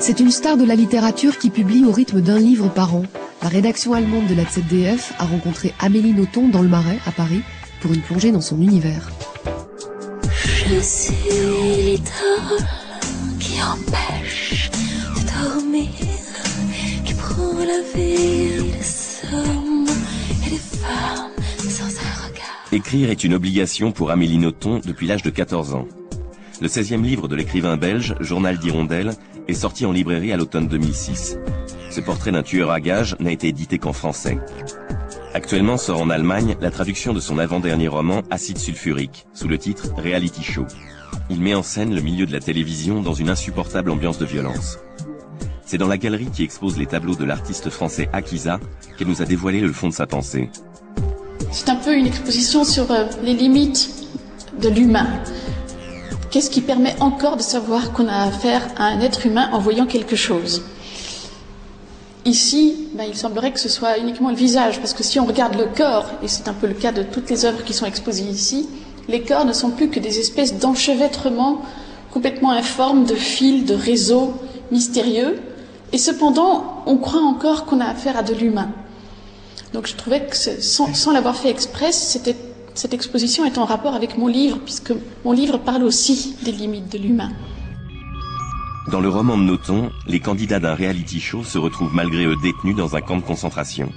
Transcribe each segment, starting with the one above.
C'est une star de la littérature qui publie au rythme d'un livre par an. La rédaction allemande de la ZDF a rencontré Amélie Nothomb dans le Marais, à Paris, pour une plongée dans son univers. Je suis l'idole qui empêche de dormir, qui prend la vie des hommes et des femmes sans un regard. Écrire est une obligation pour Amélie Nothomb depuis l'âge de 14 ans. Le 16e livre de l'écrivain belge, Journal d'Hirondelle, est sorti en librairie à l'automne 2006. Ce portrait d'un tueur à gages n'a été édité qu'en français. Actuellement sort en Allemagne la traduction de son avant-dernier roman Acide sulfurique, sous le titre Reality Show. Il met en scène le milieu de la télévision dans une insupportable ambiance de violence. C'est dans la galerie qui expose les tableaux de l'artiste français Akiza qu'elle nous a dévoilé le fond de sa pensée. C'est un peu une exposition sur les limites de l'humain. Qu'est-ce qui permet encore de savoir qu'on a affaire à un être humain en voyant quelque chose ? Ici, il semblerait que ce soit uniquement le visage, parce que si on regarde le corps, et c'est un peu le cas de toutes les œuvres qui sont exposées ici, les corps ne sont plus que des espèces d'enchevêtrements complètement informes, de fils, de réseaux mystérieux, et cependant, on croit encore qu'on a affaire à de l'humain. Donc je trouvais que, sans l'avoir fait exprès, cette exposition est en rapport avec mon livre, puisque mon livre parle aussi des limites de l'humain. Dans le roman de Nothomb, les candidats d'un reality show se retrouvent malgré eux détenus dans un camp de concentration.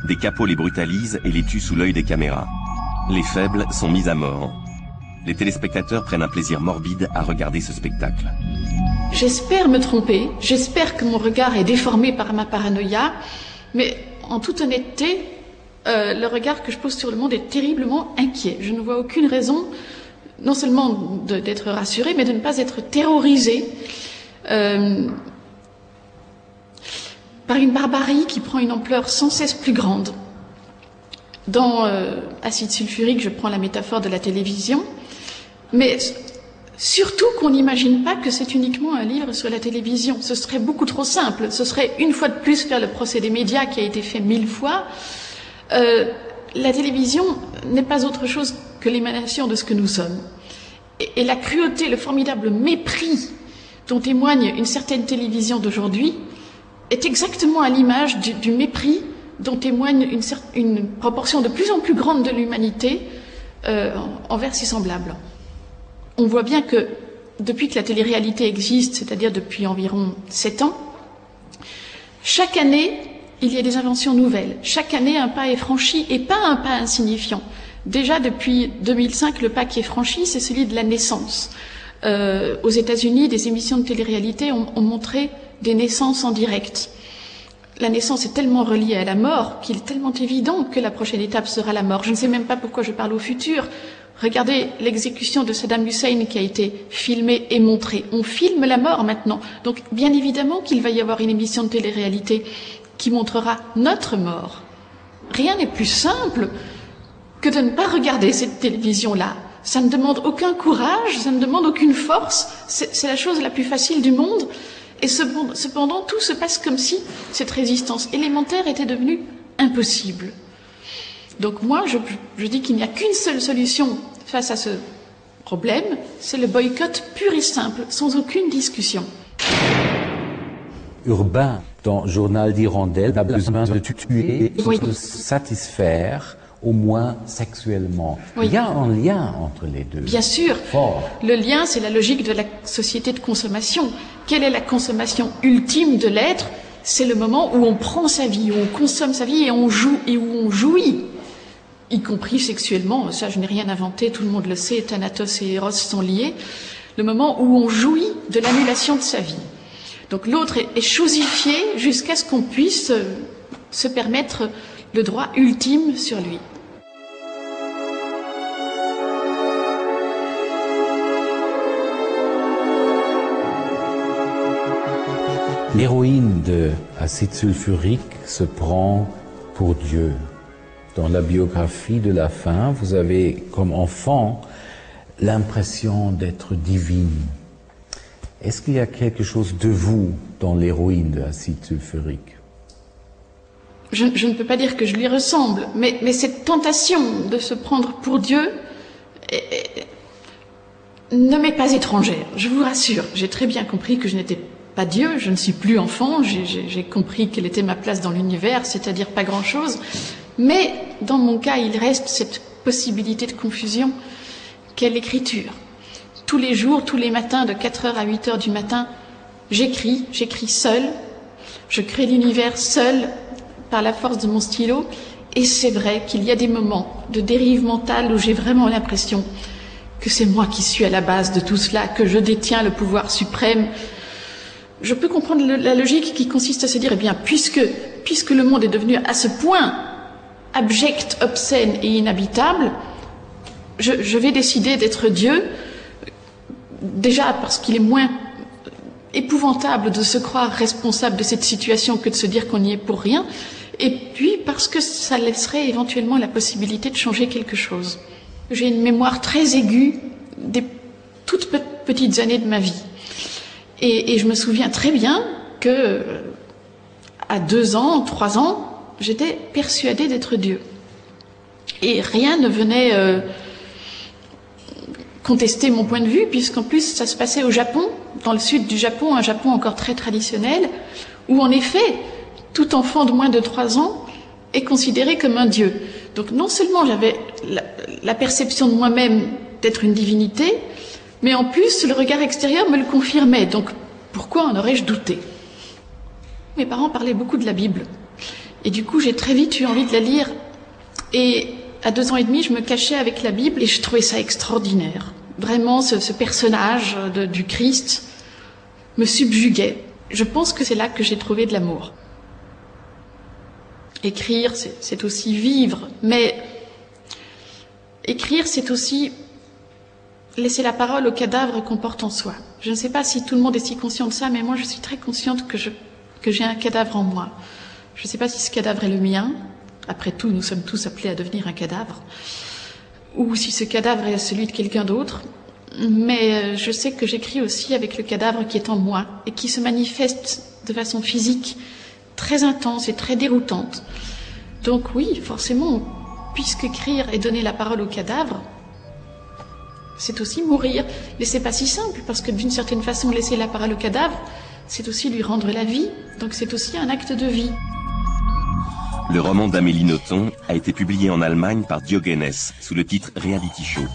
Des capots les brutalisent et les tuent sous l'œil des caméras. Les faibles sont mis à mort. Les téléspectateurs prennent un plaisir morbide à regarder ce spectacle. J'espère me tromper, j'espère que mon regard est déformé par ma paranoïa, mais en toute honnêteté, le regard que je pose sur le monde est terriblement inquiet. Je ne vois aucune raison, non seulement d'être rassurée, mais de ne pas être terrorisée par une barbarie qui prend une ampleur sans cesse plus grande. Dans Acide sulfurique, je prends la métaphore de la télévision, mais surtout qu'on n'imagine pas que c'est uniquement un livre sur la télévision. Ce serait beaucoup trop simple. Ce serait une fois de plus faire le procès des médias qui a été fait 1000 fois. La télévision n'est pas autre chose que l'émanation de ce que nous sommes. Et la cruauté, le formidable mépris dont témoigne une certaine télévision d'aujourd'hui est exactement à l'image du mépris dont témoigne une proportion de plus en plus grande de l'humanité envers ses semblables. On voit bien que depuis que la télé-réalité existe, c'est-à-dire depuis environ 7 ans, chaque année, il y a des inventions nouvelles. Chaque année, un pas est franchi, et pas un pas insignifiant. Déjà, depuis 2005, le pas qui est franchi, c'est celui de la naissance. Aux États-Unis, des émissions de télé-réalité ont montré des naissances en direct. La naissance est tellement reliée à la mort qu'il est tellement évident que la prochaine étape sera la mort. Je ne sais même pas pourquoi je parle au futur. Regardez l'exécution de Saddam Hussein qui a été filmée et montrée. On filme la mort maintenant. Donc, bien évidemment qu'il va y avoir une émission de télé-réalité qui montrera notre mort. Rien n'est plus simple que de ne pas regarder cette télévision-là. Ça ne demande aucun courage, ça ne demande aucune force, c'est la chose la plus facile du monde. Et cependant, tout se passe comme si cette résistance élémentaire était devenue impossible. Donc moi, je dis qu'il n'y a qu'une seule solution face à ce problème, c'est le boycott pur et simple, sans aucune discussion. Urbain, dans Journal d'Hirondelle, a besoin de tuer et Oui. de satisfaire, au moins sexuellement. Oui. Il y a un lien entre les deux. Bien sûr, Fort. le lien, c'est la logique de la société de consommation. Quelle est la consommation ultime de l'être ? C'est le moment où on prend sa vie, où on consomme sa vie et on joue, et où on jouit, y compris sexuellement. Ça, je n'ai rien inventé, tout le monde le sait, Thanatos et Eros sont liés. Le moment où on jouit de l'annulation de sa vie. Donc l'autre est chosifié jusqu'à ce qu'on puisse se permettre le droit ultime sur lui. L'héroïne de Acide sulfurique se prend pour Dieu. Dans la biographie de la fin, vous avez, comme enfant, l'impression d'être divine. Est-ce qu'il y a quelque chose de vous dans l'héroïne de Acide sulfurique ? Je ne peux pas dire que je lui ressemble, mais cette tentation de se prendre pour Dieu ne m'est pas étrangère. Je vous rassure, j'ai très bien compris que je n'étais pas Dieu, je ne suis plus enfant, j'ai compris quelle était ma place dans l'univers, c'est-à-dire pas grand-chose. Mais dans mon cas, il reste cette possibilité de confusion qu'est l'écriture. Tous les jours, tous les matins, de 4h à 8h du matin, j'écris seule, je crée l'univers seule par la force de mon stylo. Et c'est vrai qu'il y a des moments de dérive mentale où j'ai vraiment l'impression que c'est moi qui suis à la base de tout cela, que je détiens le pouvoir suprême. Je peux comprendre la logique qui consiste à se dire, eh bien, puisque le monde est devenu à ce point abject, obscène et inhabitable, je vais décider d'être Dieu, déjà parce qu'il est moins épouvantable de se croire responsable de cette situation que de se dire qu'on y est pour rien, et puis parce que ça laisserait éventuellement la possibilité de changer quelque chose. J'ai une mémoire très aiguë des toutes petites années de ma vie. Et je me souviens très bien que, à 2 ans, 3 ans, j'étais persuadée d'être Dieu. Et rien ne venait contester mon point de vue, puisqu'en plus ça se passait au Japon, dans le sud du Japon, un Japon encore très traditionnel, où en effet, tout enfant de moins de 3 ans est considéré comme un dieu. Donc non seulement j'avais la perception de moi-même d'être une divinité, mais en plus le regard extérieur me le confirmait. Donc pourquoi en aurais-je douté? Mes parents parlaient beaucoup de la Bible. Et du coup j'ai très vite eu envie de la lire. Et à 2 ans et demi, je me cachais avec la Bible et je trouvais ça extraordinaire. Vraiment, ce personnage du Christ me subjuguait. Je pense que c'est là que j'ai trouvé de l'amour. Écrire, c'est aussi vivre, mais écrire, c'est aussi laisser la parole au cadavre qu'on porte en soi. Je ne sais pas si tout le monde est si conscient de ça, mais moi je suis très consciente que j'ai un cadavre en moi. Je ne sais pas si ce cadavre est le mien, après tout nous sommes tous appelés à devenir un cadavre, ou si ce cadavre est celui de quelqu'un d'autre, mais je sais que j'écris aussi avec le cadavre qui est en moi, et qui se manifeste de façon physique, très intense et très déroutante. Donc oui, forcément, puisqu'écrire et donner la parole au cadavre, c'est aussi mourir. Mais c'est pas si simple, parce que d'une certaine façon, laisser la parole au cadavre, c'est aussi lui rendre la vie. Donc c'est aussi un acte de vie. Le roman d'Amélie Nothomb a été publié en Allemagne par Diogenes sous le titre Reality Show.